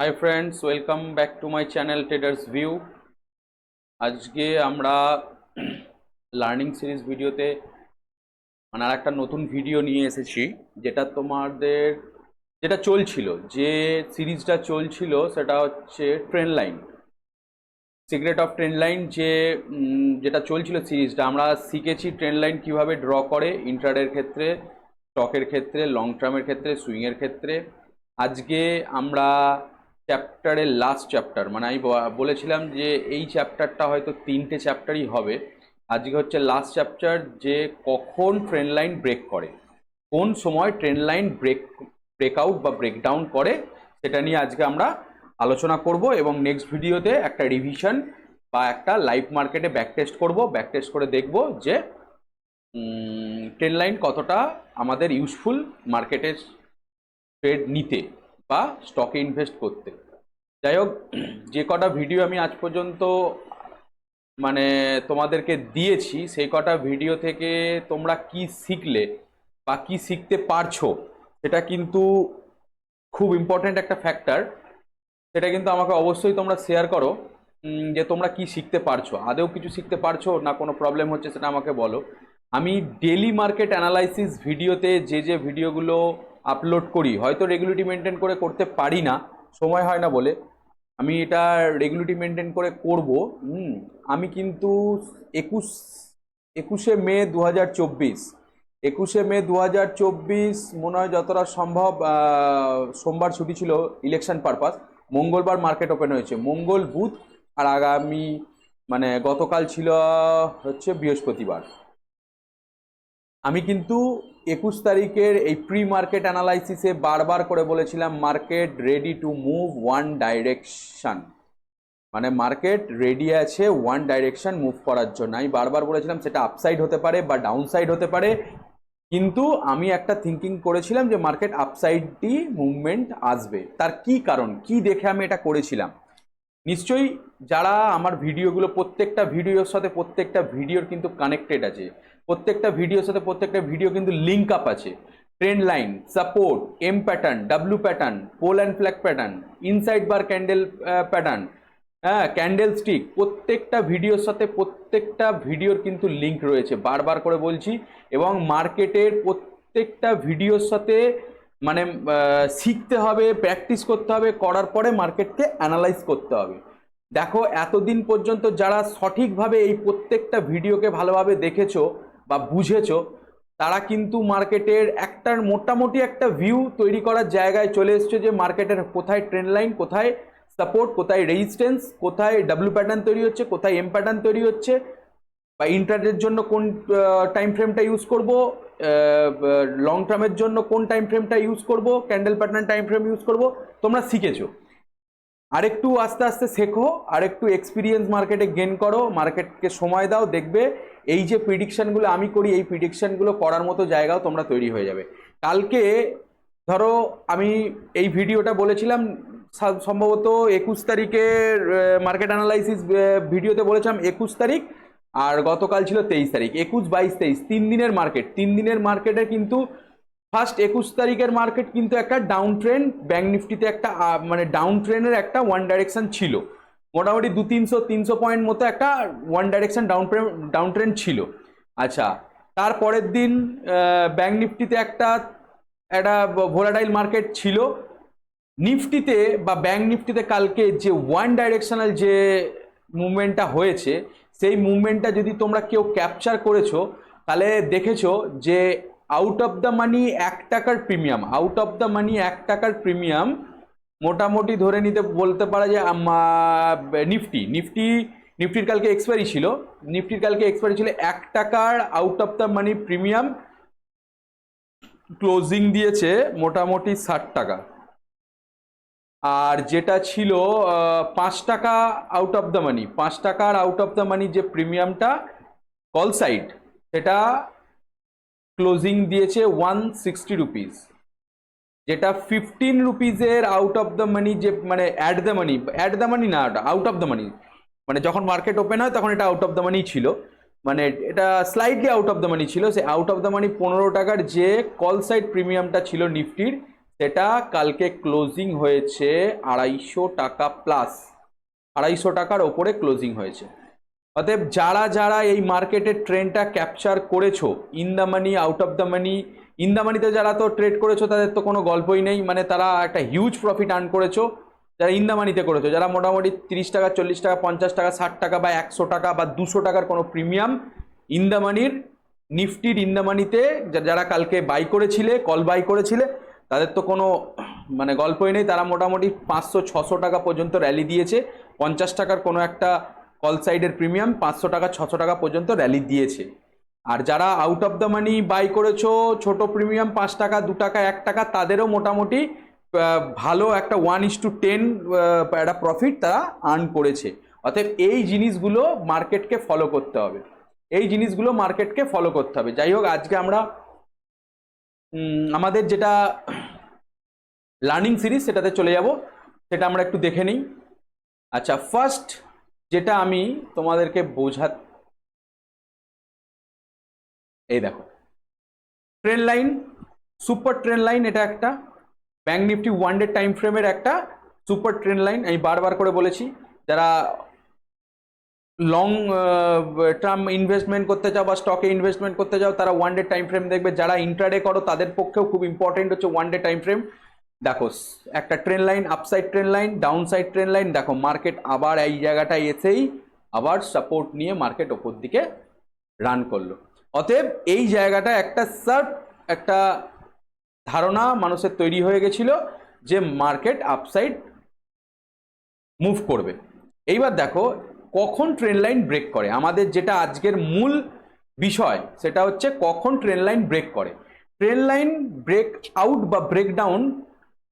Hi friends, welcome back to my channel traders view. আজকে আমরা learning series ভিডিওতে আর একটা নতুন ভিডিও নিয়ে এসেছি, যেটা তোমাদের যেটা চলছিল, যে সিরিজটা চলছিল সেটা হচ্ছে trend line, secret of trend line. যেটা চলছিল সিরিজটা, আমরা শিখেছি ট্রেন্ড লাইন কীভাবে ড্র করে ইন্ট্রাডের ক্ষেত্রে, স্টকের ক্ষেত্রে, লং টার্মের ক্ষেত্রে, সুইংয়ের ক্ষেত্রে। আজকে আমরা চ্যাপ্টারের লাস্ট চ্যাপ্টার, মানে আমি বলেছিলাম যে এই চ্যাপ্টারটা হয়তো 3টে চ্যাপ্টারই হবে। আজকে হচ্ছে লাস্ট চ্যাপ্টার, যে কখন ট্রেন্ড লাইন ব্রেক করে, কোন সময় ট্রেন্ড লাইন ব্রেকআউট বা ব্রেকডাউন করে, সেটা নিয়ে আজকে আমরা আলোচনা করব। এবং নেক্সট ভিডিওতে একটা রিভিশন বা একটা লাইভ মার্কেটে ব্যাক টেস্ট করব, ব্যাক টেস্ট করে দেখব যে ট্রেন্ড লাইন কতটা আমাদের ইউজফুল মার্কেটে ট্রেড নিতে বা স্টকে ইনভেস্ট করতে। যাই হোক, যে কটা ভিডিও আমি আজ পর্যন্ত মানে তোমাদেরকে দিয়েছি, সেই কটা ভিডিও থেকে তোমরা কি শিখলে বা কি শিখতে পারছো, সেটা কিন্তু খুব ইম্পর্ট্যান্ট একটা ফ্যাক্টর। সেটা কিন্তু আমাকে অবশ্যই তোমরা শেয়ার করো, যে তোমরা কি শিখতে পারছো, আদৌ কিছু শিখতে পারছো না কোনো প্রবলেম হচ্ছে সেটা আমাকে বলো। আমি ডেলি মার্কেট অ্যানালাইসিস ভিডিওতে যে ভিডিওগুলো আপলোড করি, হয়তো রেগুলারিটি মেনটেন করে করতে পারি না, সময় হয় না বলে। আমি এটা রেগুলারিটি মেনটেন করে করব। আমি কিন্তু 21শে মে 2024, 21শে মে 2024 মনে হয় যতটা সম্ভব, সোমবার ছুটি ছিল ইলেকশন পারপাস, মঙ্গলবার মার্কেট ওপেন হয়েছে, মঙ্গল বুধ, আর আগামী মানে গতকাল ছিল হচ্ছে বৃহস্পতিবার। আমি কিন্তু 21 তারিখের এই প্রি মার্কেট অ্যানালাইসিসে বারবার করে বলেছিলাম market ready to move one direction, মানে মার্কেট রেডি আছে ওয়ান ডাইরেকশন মুভ করার জন্য। আমি বারবার বলেছিলাম সেটা আপসাইড হতে পারে বা ডাউনসাইড হতে পারে, কিন্তু আমি একটা থিঙ্কিং করেছিলাম যে মার্কেট আপসাইডই মুভমেন্ট আসবে। তার কি কারণ, কি দেখে আমি এটা করেছিলাম? নিশ্চয়ই যারা আমার ভিডিওগুলো, প্রত্যেকটা ভিডিওর সাথে প্রত্যেকটা ভিডিওর কিন্তু কানেক্টেড আছে, প্রত্যেকটা ভিডিওর সাথে প্রত্যেকটা ভিডিও কিন্তু লিঙ্ক আপ আছে। Trend line, support, M pattern, W pattern, pole and flag pattern, inside bar candle pattern, হ্যাঁ, ক্যান্ডেল স্টিক, প্রত্যেকটা ভিডিওর সাথে প্রত্যেকটা ভিডিওর কিন্তু লিঙ্ক রয়েছে, বারবার করে বলছি। এবং মার্কেটের প্রত্যেকটা ভিডিওর সাথে মানে শিখতে হবে, প্র্যাকটিস করতে হবে, করার পরে মার্কেটকে অ্যানালাইজ করতে হবে। দেখো, এতদিন পর্যন্ত যারা সঠিকভাবে এই প্রত্যেকটা ভিডিওকে ভালোভাবে দেখেছো বা বুঝেছো, তারা কিন্তু মার্কেটের একটার মোটামুটি একটা ভিউ তৈরি করার জায়গায় চলে এসছে, যে মার্কেটের কোথায় ট্রেন্ড লাইন, কোথায় সাপোর্ট, কোথায় রেজিস্ট্যান্স, কোথায় ডাব্লিউ প্যাটার্ন তৈরি হচ্ছে, কোথায় এম প্যাটার্ন তৈরি হচ্ছে, বা ইন্ট্রাডের জন্য কোন টাইম ফ্রেমটা ইউজ করব, লং টার্মের জন্য কোন টাইম ফ্রেমটা ইউজ করব, candle pattern time frame use করব। তোমরা শিখেছো, আরেকটু আস্তে আস্তে শেখো, আরেকটু এক্সপিরিয়েন্স মার্কেটে গেন করো, মার্কেটকে সময় দাও, দেখবে এই যে প্রিডিকশনগুলো আমি করি, এই প্রিডিকশনগুলো করার মতো জায়গাও তোমরা তৈরি হয়ে যাবে। কালকে ধরো আমি এই ভিডিওটা বলেছিলাম সম্ভবত 21 তারিখের মার্কেট অ্যানালাইসিস ভিডিওতে বলেছিলাম 21 তারিখ, আর গতকাল ছিল 23 তারিখ, 21, 22, 23, 3 দিনের মার্কেট। 3 দিনের মার্কেটে কিন্তু ফার্স্ট 21 তারিখের মার্কেট কিন্তু একটা ডাউন ট্রেন্ড, ব্যাংক নিফটিতে একটা মানে ডাউন ট্রেন্ডের একটা ওয়ান ডাইরেকশন ছিল, মোটামুটি 200-300 পয়েন্ট মতো একটা ওয়ান ডাইরেকশন ডাউন ট্রেন্ড ছিল। আচ্ছা, তারপরের দিন ব্যাংক নিফটিতে একটা একটা ভোলাটাইল মার্কেট ছিল। নিফটিতে বা ব্যাংক নিফটিতে কালকে যে ওয়ান ডাইরেকশনাল যে মুভমেন্টটা হয়েছে, সেই মুভমেন্টটা যদি তোমরা কেউ ক্যাপচার করেছো, তাহলে দেখেছো যে আউট অফ দ্য মানি 1 টাকার প্রিমিয়াম, আউট অফ দ্য মানি 1 টাকার প্রিমিয়াম মোটামুটি ধরে নিতে বলতে পারা যে নিফটির কালকে এক্সপায়ারি ছিল, 1 টাকার out of the money premium closing দিয়েছে মোটামুটি 60 টাকা। আর যেটা ছিল 5 টাকা আউট অফ দ্য মানি, 5 টাকার আউট অফ দ্য মানি যে প্রিমিয়ামটা কল সাইড, সেটা ক্লোজিং দিয়েছে 160 রুপিস, যেটা 15 রুপিজের আউট অফ দ্য মানি, যে মানে অ্যাট দ্য মানি না, আউট অফ দ্য মানি, মানে যখন মার্কেট ওপেন হয় তখন এটা আউট অফ দ্য মানি ছিল, মানে এটা স্লাইডলি আউট অফ দ্য মানি ছিল। সে আউট অফ দ্য মানি 15 টাকার যে কল সাইড প্রিমিয়ামটা ছিল নিফটির, সেটা কালকে ক্লোজিং হয়েছে 250 টাকা প্লাস, 250 টাকার ওপরে ক্লোজিং হয়েছে। অতএব যারা যারা এই মার্কেটের ট্রেন্ডটা ক্যাপচার করেছো, in the money, out of the money, in the মানিতে যারা তো ট্রেড করেছো তাদের তো কোনো গল্পই নেই, মানে তারা একটা হিউজ প্রফিট আর্ন করেছো। যারা ইন দ্য মানিতে করেছো, যারা মোটামুটি 30 টাকা, 40 টাকা, 50 টাকা, 60 টাকা বা 100 টাকা বা 200 টাকার কোনো প্রিমিয়াম ইন দ্য মানির, নিফটির ইন দ্য মানিতে যারা কালকে বাই করেছিলে, কল বাই করেছিলে, তাদের তো কোনো মানে গল্পই নেই। তারা মোটামুটি 500-600 টাকা পর্যন্ত র্যালি দিয়েছে। 50 টাকার কোনো একটা কল সাইডের প্রিমিয়াম 500 টাকা 600 টাকা পর্যন্ত র্যালি দিয়েছে। আর যারা out of the money buy করেছো ছোট প্রিমিয়াম 5 টাকা, 2 টাকা, 1 টাকা, তাদেরও মোটামুটি ভালো একটা 1:10 একটা প্রফিট তারা আর্ন করেছে। অতএব এই জিনিসগুলো মার্কেটকে ফলো করতে হবে, এই জিনিসগুলো মার্কেটকে ফলো করতে হবে। যাই হোক, আজকে আমরা আমাদের যেটা লার্নিং সিরিজ সেটাতে চলে যাব, সেটা আমরা একটু দেখে নিই। আচ্ছা, ফার্স্ট যেটা আমি তোমাদেরকে এই দেখো trend line, super trend line, এটা একটা ব্যাংক নিফটি 1 ডে টাইম ফ্রেমের একটা সুপার ট্রেন্ড লাইন। আমি বারবার করে বলেছি, যারা লং টার্ম ইনভেস্টমেন্ট করতে চাও বা স্টকে ইনভেস্টমেন্ট করতে চাও তারা 1 ডে টাইম ফ্রেম দেখবে। যারা ইন্ট্রাডে করো তাদের পক্ষেও খুব ইম্পর্টেন্ট হচ্ছে 1 ডে টাইম ফ্রেম। দেখো একটা trend line, upside trend line, down side trend line. দেখো মার্কেট আবার এই জায়গাটায় এসেই আবার সাপোর্ট নিয়ে মার্কেট ওপর দিকে রান করলো। অতএব এই জায়গাটা একটা একটা ধারণা মানুষের তৈরি হয়ে গেছিল যে মার্কেট আপসাইড মুভ করবে। এইবার দেখো কখন ট্রেন্ড লাইন ব্রেক করে। আমাদের যেটা আজকের মূল বিষয় সেটা হচ্ছে কখন ট্রেন্ড লাইন ব্রেক করে। ট্রেন্ড লাইন ব্রেক আউট বা ব্রেকডাউন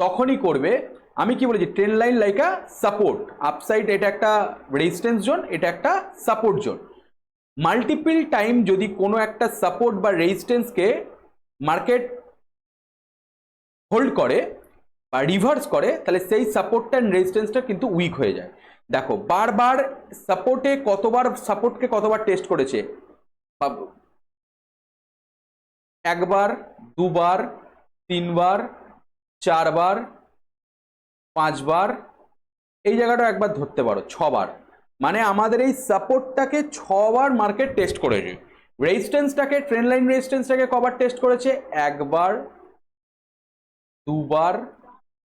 তখনই করবে, আমি কি বলেছি, ট্রেন্ড লাইন লাইক আ সাপোর্ট, আপসাইড এটা একটা রেজিস্ট্যান্স জোন, এটা একটা সাপোর্ট জোন। মাল্টিপল টাইম যদি কোনো একটা সাপোর্ট বা রেজিস্ট্যান্সকে মার্কেট হোল্ড করে বা রিভার্স করে, তাহলে সেই সাপোর্টটা অ্যান্ড রেজিস্ট্যান্সটা কিন্তু উইক হয়ে যায়। দেখো বারবার সাপোর্টকে কতবার টেস্ট করেছে, একবার, দুবার, তিনবার, চারবার, পাঁচবার, এই জায়গাটা একবার ধরতে পারো 6বার। মানে আমাদের এই সাপোর্টটাকে 6বার মার্কেট টেস্ট করেছে। রেজিস্ট্যান্সটাকে, ট্রেন্ড লাইন রেজিস্ট্যান্সটাকে কবার টেস্ট করেছে, একবার, দুবার,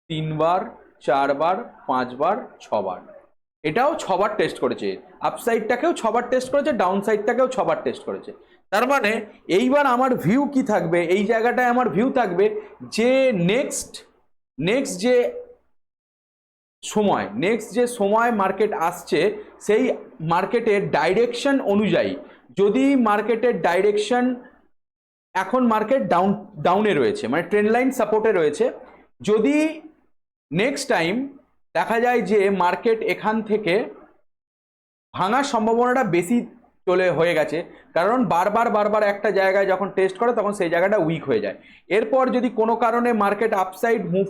তিনবার, চারবার, পাঁচবার, 6বার। এটাও 6বার টেস্ট করেছে। আপসাইডটাকেও 6বার টেস্ট করেছে, ডাউন সাইডটাকেও 6বার টেস্ট করেছে। তার মানে এইবার আমার ভিউ কি থাকবে, এই জায়গাটায় আমার ভিউ থাকবে যে নেক্সট যে সময় মার্কেট আসছে, সেই মার্কেটের ডাইরেকশন অনুযায়ী, যদি মার্কেটের ডাইরেকশন, এখন মার্কেট ডাউনে রয়েছে, মানে ট্রেন্ড লাইন সাপোর্টে রয়েছে, যদি নেক্সট টাইম দেখা যায় যে মার্কেট এখান থেকে ভাঙার সম্ভাবনাটা বেশি হয়ে গেছে, কারণ বারবার একটা জায়গায় যখন টেস্ট করে তখন সেই জায়গাটা উইক হয়ে যায়। এরপর যদি কোনো কারণে মার্কেট আপসাইড মুভ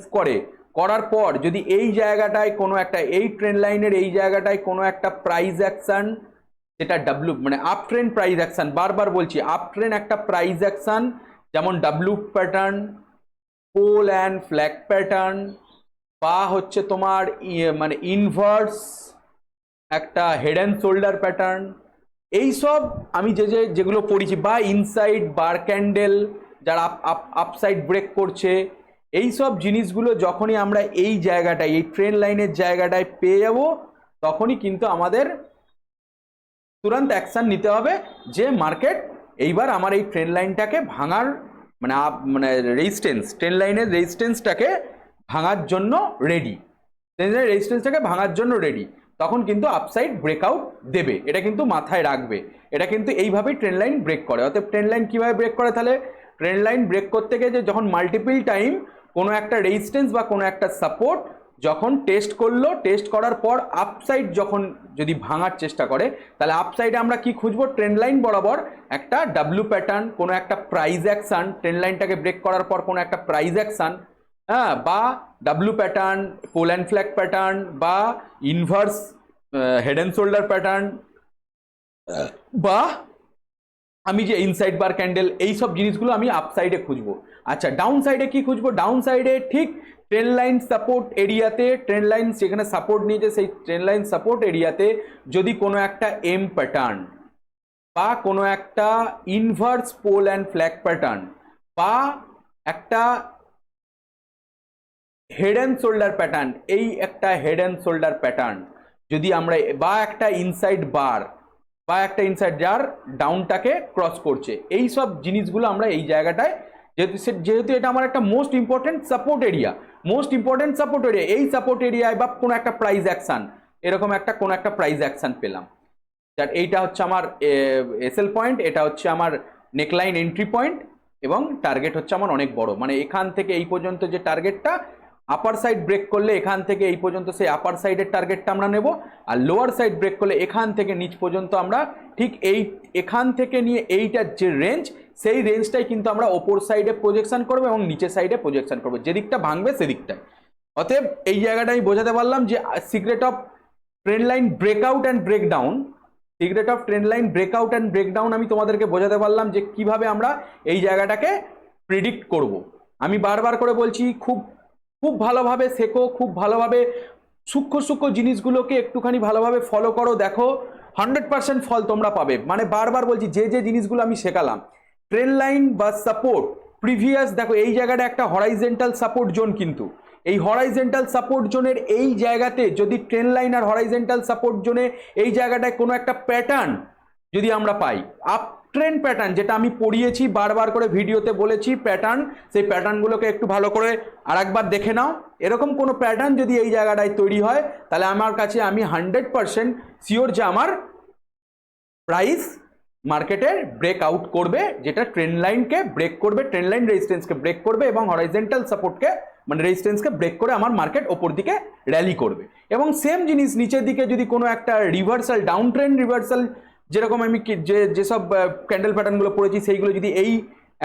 করার পর যদি এই জায়গাটায় কোনো একটা, এই ট্রেন্ড লাইনের এই জায়গাটায় কোনো একটা প্রাইস অ্যাকশন, যেটা মানে আপ ট্রেন্ড প্রাইস অ্যাকশন, বারবার বলছি আপ ট্রেন্ড একটা প্রাইস অ্যাকশন, যেমন W pattern, pole and flag pattern, বা হচ্ছে তোমার মানে ইনভার্স একটা হেড অ্যান্ড শোল্ডার প্যাটার্ন, এইসব আমি যেগুলো পড়েছি, বা ইনসাইড বার ক্যান্ডেল যারা আপসাইড ব্রেক করছে, এই সব জিনিসগুলো যখনই আমরা এই জায়গাটায়, এই ট্রেন্ড লাইনের জায়গাটায় পেয়ে যাব, তখনই কিন্তু আমাদের তুরন্ত অ্যাকশন নিতে হবে যে মার্কেট এইবার আমার এই ট্রেন্ড লাইনটাকে ভাঙার, মানে রেজিস্ট্যান্স, ট্রেন্ড লাইনের রেজিস্ট্যান্সটাকে ভাঙার জন্য রেডি, ট্রেন্ড লাইনের রেজিস্ট্যান্সটাকে ভাঙার জন্য রেডি, তখন কিন্তু আপসাইড ব্রেকআউট দেবে। এটা কিন্তু মাথায় রাখবে, এটা কিন্তু এইভাবেই ট্রেন্ড লাইন ব্রেক করে। অতএব ট্রেন্ড লাইন কীভাবে ব্রেক করে, তাহলে ট্রেন্ড লাইন ব্রেক করতে গিয়ে যখন মাল্টিপল টাইম কোনো একটা রেজিস্ট্যান্স বা কোনো একটা সাপোর্ট যখন টেস্ট করলো, টেস্ট করার পর আপসাইড যখন যদি ভাঙার চেষ্টা করে, তাহলে আপসাইডে আমরা কি খুঁজবো, ট্রেন্ড লাইন বরাবর একটা ডাব্লু প্যাটার্ন, কোনো একটা প্রাইস অ্যাকশন, ট্রেন্ড লাইনটাকে ব্রেক করার পর কোনো একটা প্রাইস অ্যাকশন, হ্যাঁ, বা W pattern, pole and flag pattern, বা inverse head and shoulder pattern, বা আমি যে ইনসাইড বার ক্যান্ডেল, এই সব জিনিসগুলো আমি আপসাইডে খুঁজবো। আচ্ছা ডাউন সাইডে কি খুঁজবো? ডাউন সাইডে ঠিক ট্রেন লাইন সাপোর্ট এরিয়াতে, ট্রেন লাইন যেখানে সাপোর্ট নিয়েছে সেই ট্রেন লাইন সাপোর্ট এরিয়াতে যদি কোনো একটা এম প্যাটার্ন বা কোনো একটা inverse pole and flag pattern বা একটা হেড অ্যান্ড শোল্ডার প্যাটার্ন, এই একটা হেড অ্যান্ড শোল্ডার প্যাটার্ন যদি আমরা, বা একটা ইনসাইড বার বা একটা ইনসাইড যার ডাউনটাকে ক্রস করছে, এই সব জিনিসগুলো আমরা এই জায়গাটায়, যেহেতু এটা আমার একটা মোস্ট ইম্পর্টেন্ট সাপোর্ট এরিয়া, এই সাপোর্ট এরিয়ায় বা কোনো একটা প্রাইস অ্যাকশন, এরকম একটা কোনো একটা প্রাইস অ্যাকশন পেলাম, যার এইটা হচ্ছে আমার এসএল পয়েন্ট, এটা হচ্ছে আমার নেকলাইন এন্ট্রি পয়েন্ট, এবং টার্গেট হচ্ছে আমার অনেক বড়, মানে এখান থেকে এই পর্যন্ত যে টার্গেটটা, আপার সাইড ব্রেক করলে এখান থেকে এই পর্যন্ত সেই আপার সাইডের টার্গেটটা আমরা নেব, আর লোয়ার সাইড ব্রেক করলে এখান থেকে নিচ পর্যন্ত আমরা ঠিক এখান থেকে নিয়ে এইটার যে রেঞ্জ, সেই রেঞ্জটাই কিন্তু আমরা ওপর সাইডে প্রজেকশন করবো এবং নিচের সাইডে প্রজেকশন করবো, যেদিকটা ভাঙবে সেদিকটাই। অতএব এই জায়গাটা আমি বোঝাতে পারলাম যে secret of trend line breakout and breakdown, আমি তোমাদেরকে বোঝাতে পারলাম যে কিভাবে আমরা এই জায়গাটাকে প্রেডিক্ট করব। আমি বারবার করে বলছি, খুব ভালোভাবে শেখো, খুব ভালোভাবে সূক্ষ্ম জিনিসগুলোকে একটুখানি ভালোভাবে ফলো করো, দেখো 100% ফল তোমরা পাবে। মানে বারবার বলছি, যে জিনিসগুলো আমি শেখালাম, ট্রেন লাইন বা সাপোর্ট প্রিভিয়াস, দেখো এই জায়গাটা একটা হরাইজেন্টাল সাপোর্ট জোন, কিন্তু এই হরাইজেন্টাল সাপোর্ট জোনের এই জায়গাতে যদি ট্রেন লাইন আর হরাইজেন্টাল সাপোর্ট জোনে এই জায়গাটায় কোনো একটা প্যাটার্ন যদি আমরা পাই, আপ ট্রেন্ড প্যাটার্ন, যেটা আমি পড়িয়েছি বারবার করে ভিডিওতে বলেছি প্যাটার্ন, সেই প্যাটার্নগুলোকে একটু ভালো করে আরেকবার দেখে নাও। এরকম কোনো প্যাটার্ন যদি এই জায়গাটায় তৈরি হয়, তাহলে আমার কাছে আমি 100% শিওর যে আমার প্রাইস মার্কেটের ব্রেক আউট করবে, যেটা ট্রেন্ড লাইনকে ব্রেক করবে, ট্রেন্ড লাইন রেজিস্ট্যান্সকে ব্রেক করবে এবং হরাইজেন্টাল সাপোর্টকে মানে রেজিস্ট্যান্সকে ব্রেক করে আমার মার্কেট ওপর দিকে র্যালি করবে। এবং সেম জিনিস নিচের দিকে যদি কোনো একটা রিভার্সাল, ডাউন ট্রেন্ড রিভার্সাল, যেরকম আমি যেসব ক্যান্ডেল প্যাটার্নগুলো পড়েছি সেইগুলো যদি এই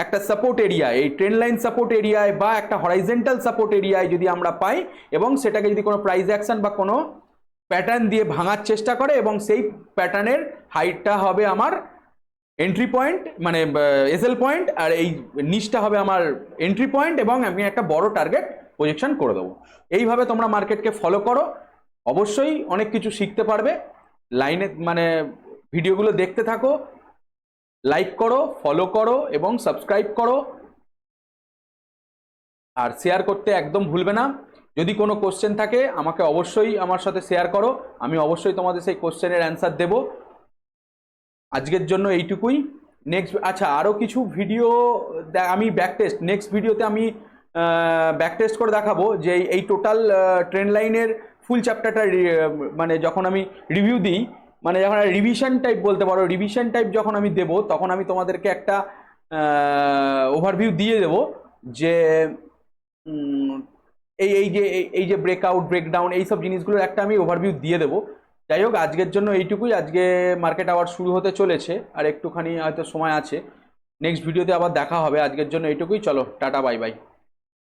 একটা সাপোর্ট এরিয়ায়, এই ট্রেন্ড লাইন সাপোর্ট এরিয়ায় বা একটা হরাইজেন্টাল সাপোর্ট এরিয়ায় যদি আমরা পাই, এবং সেটাকে যদি কোনো প্রাইস অ্যাকশন বা কোনো প্যাটার্ন দিয়ে ভাঙার চেষ্টা করে, এবং সেই প্যাটার্নের হাইটটা হবে আমার এন্ট্রি পয়েন্ট মানে এসএল পয়েন্ট, আর এই নিচটা হবে আমার এন্ট্রি পয়েন্ট, এবং আমি একটা বড় টার্গেট প্রজেকশন করে দেবো। এইভাবে তোমরা মার্কেটকে ফলো করো, অবশ্যই অনেক কিছু শিখতে পারবে। লাইনে মানে ভিডিওগুলো দেখতে থাকো, লাইক করো, ফলো করো এবং সাবস্ক্রাইব করো, আর শেয়ার করতে একদম ভুলবে না। যদি কোনো কোশ্চেন থাকে আমাকে অবশ্যই আমার সাথে শেয়ার করো, আমি অবশ্যই তোমাদের সেই কোশ্চেনের অ্যান্সার দেবো। আজকের জন্য এইটুকুই। নেক্সট, আচ্ছা আরও কিছু ভিডিও আমি ব্যাকটেস্ট, নেক্সট ভিডিওতে আমি ব্যাকটেস্ট করে দেখাবো যে এই টোটাল ট্রেন্ড লাইনের ফুল চ্যাপ্টারটা, মানে যখন আমি রিভিউ দিই, মানে যখন রিভিশন টাইপ বলতে পারো, রিভিশন টাইপ যখন আমি দেব, তখন আমি তোমাদেরকে একটা ওভারভিউ দিয়ে দেবো যে এই যে ব্রেকআউট ব্রেকডাউন এইসব জিনিসগুলোর একটা আমি ওভারভিউ দিয়ে দেবো। যাই হোক, আজকের জন্য এইটুকুই। আজকে মার্কেট আবার শুরু হতে চলেছে, আর একটুখানি হয়তো সময় আছে, নেক্সট ভিডিওতে আবার দেখা হবে। আজকের জন্য এইটুকুই, চলো টাটা, বাই বাই।